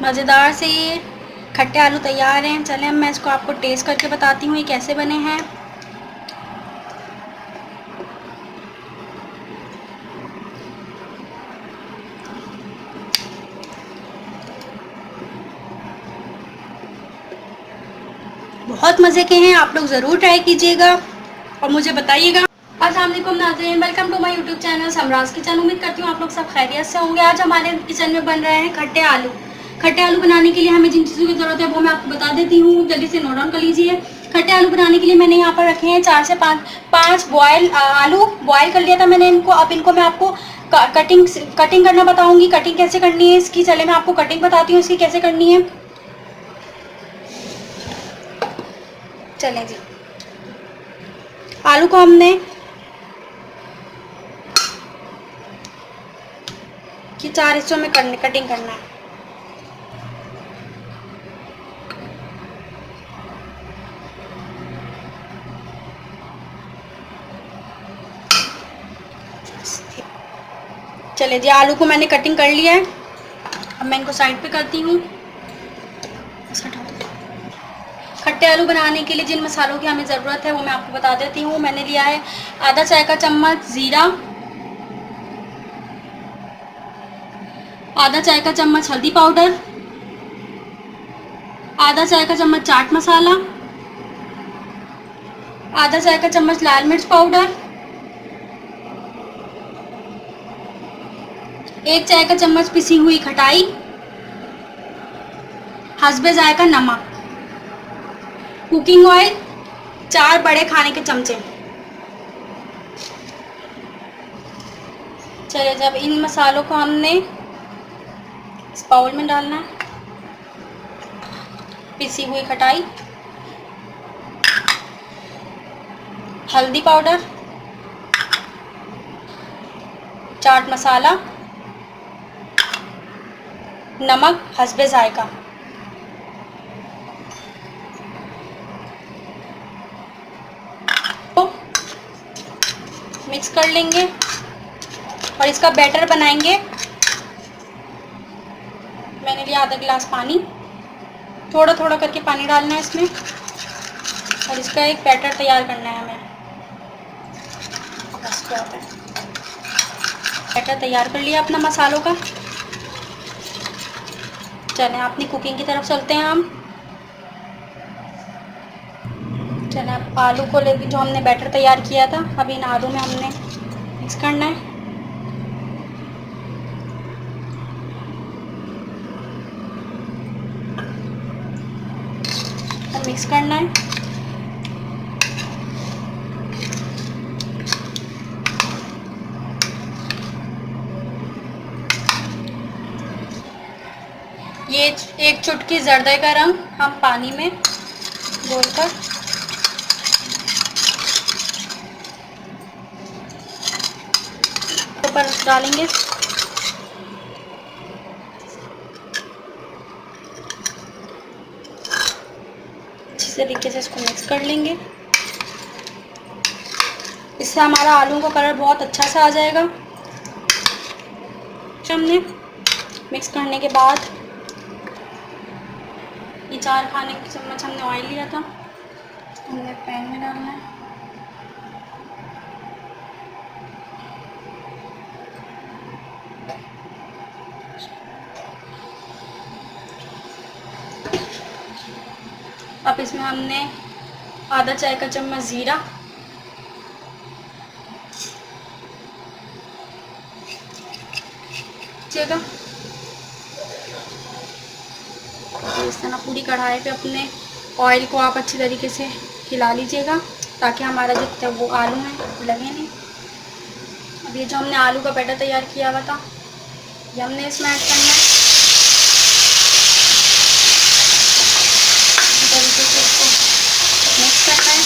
मज़ेदार से ये खट्टे आलू तैयार हैं। चलें अब मैं इसको आपको टेस्ट करके बताती हूँ ये कैसे बने हैं। बहुत मज़े के हैं, आप लोग ज़रूर ट्राई कीजिएगा और मुझे बताइएगा। अस्सलाम वालेकुम नाज़रीन, welcome to my YouTube channel Samraj kitchen. उम्मीद करती हूँ आप लोग सब खैरियत से होंगे। आज हमारे किचन में बन रहे हैं खट्टे आलू। खट्टे आलू बनाने के लिए हमें जिन चीज़ों की ज़रूरत है वो मैं आपको बता देती हूँ, जल्दी से नोट डाउन कर लीजिए। खट्टे आलू बनाने के लिए मैंने यहाँ पर रखे हैं 4 से 5 बॉयल आलू। बॉयल कर लिया था मैंने इनको। अब इनको मैं आपको कटिंग करना बताऊँगी। कटिंग कैसे करनी है इसकी, चले मैं आपको कटिंग बताती हूँ इसकी कैसे करनी है। चलें जी, आलू को हमने कि 4 हिस्सों में कटिंग करना है। चले जी, आलू को मैंने कटिंग कर लिया है। अब मैं इनको साइड पे करती हूँ। खट्टे आलू बनाने के लिए जिन मसालों की हमें ज़रूरत है वो मैं आपको बता देती हूँ। मैंने लिया है आधा चाय का चम्मच ज़ीरा, आधा चाय का चम्मच हल्दी पाउडर, आधा चाय का चम्मच चाट मसाला, आधा चाय का चम्मच लाल मिर्च पाउडर, 1 चाय का चम्मच पिसी हुई खटाई, हस्बे जायका नमक, कुकिंग ऑयल 4 बड़े खाने के चमचे। चलिए, जब इन मसालों को हमने इस बाउल में डालना है। पिसी हुई खटाई, हल्दी पाउडर, चाट मसाला, नमक हस्बे जायका। तो मिक्स कर लेंगे और इसका बैटर बनाएंगे। मैंने लिया आधा गिलास पानी, थोड़ा थोड़ा करके पानी डालना है इसमें और इसका एक बैटर तैयार करना है हमें। बस क्या होता है, बैटर तैयार कर लिया अपना मसालों का। चलें अपनी कुकिंग की तरफ चलते हैं हम। चलें, अब आलू को लेके जो हमने बैटर तैयार किया था अब इन आलू में हमने मिक्स करना है। और मिक्स करना है। ये एक चुटकी जर्दे का रंग हम पानी में घोलकर ऊपर डालेंगे। अच्छी तरीके से इसको मिक्स कर लेंगे। इससे हमारा आलू का कलर बहुत अच्छा सा आ जाएगा। हमने मिक्स करने के बाद ये 4 खाने के चम्मच हमने ऑयल लिया था, हमने पैन में डालना है। अब इसमें हमने आधा चाय का चम्मच ज़ीरा, जगह इस तरह पूरी कढ़ाई पे अपने ऑयल को आप अच्छी तरीके से हिला लीजिएगा ताकि हमारा जो वो आलू हैं वो लगे नहीं। अब ये जो हमने आलू का बैटर तैयार किया हुआ था ये हमने इसमें ऐड करना है। इस तरीके से इसको मिक्स करना है।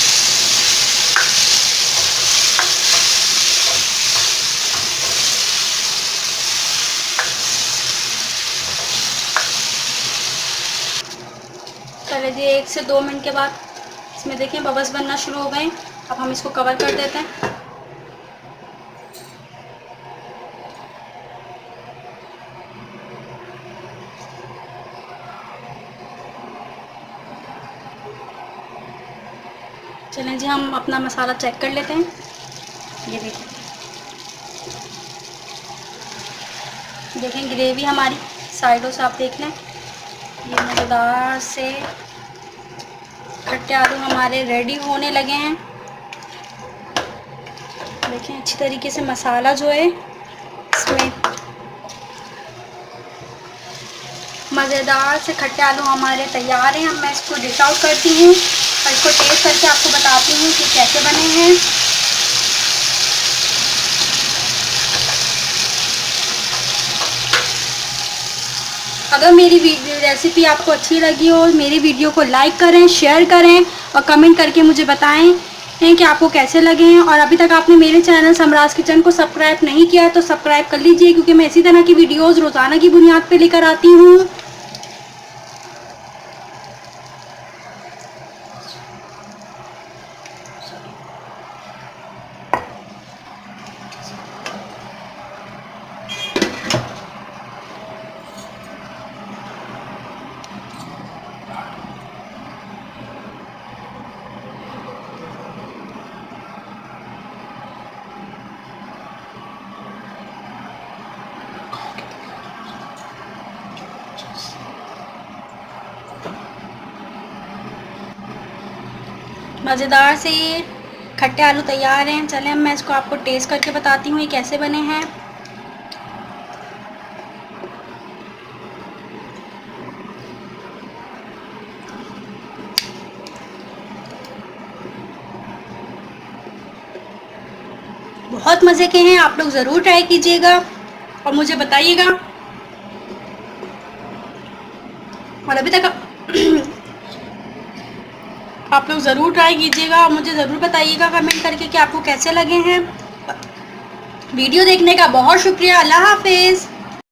चलिए जी, 1 से 2 मिनट के बाद इसमें देखें बबल्स बनना शुरू हो गए। अब हम इसको कवर कर देते हैं। चलें जी, हम अपना मसाला चेक कर लेते हैं। ये देखें ग्रेवी हमारी साइडों से आप देख लें, ये मज़ेदार से खट्टे आलू हमारे रेडी होने लगे हैं। देखें अच्छी तरीके से मसाला जो है इसमें, मज़ेदार से खट्टे आलू हमारे तैयार हैं। अब मैं इसको डिश आउट करती हूँ और इसको टेस्ट करके आपको बताती हूँ कि कैसे बने हैं। अगर मेरी रेसिपी आपको अच्छी लगी हो, मेरी वीडियो को लाइक करें, शेयर करें और कमेंट करके मुझे बताएं कि आपको कैसे लगे हैं। और अभी तक आपने मेरे चैनल समराज किचन को सब्सक्राइब नहीं किया तो सब्सक्राइब कर लीजिए, क्योंकि मैं इसी तरह की वीडियोज़ रोज़ाना की बुनियाद पर लेकर आती हूँ। मज़ेदार से ये खट्टे आलू तैयार हैं। चलें अब मैं इसको आपको टेस्ट करके बताती हूँ ये कैसे बने हैं। बहुत मज़े के हैं, आप लोग ज़रूर ट्राई कीजिएगा और मुझे बताइएगा। और अभी तक आप लोग ज़रूर ट्राई कीजिएगा और मुझे ज़रूर बताइएगा कमेंट करके कि आपको कैसे लगे हैं। वीडियो देखने का बहुत शुक्रिया। अल्लाह हाफिज़।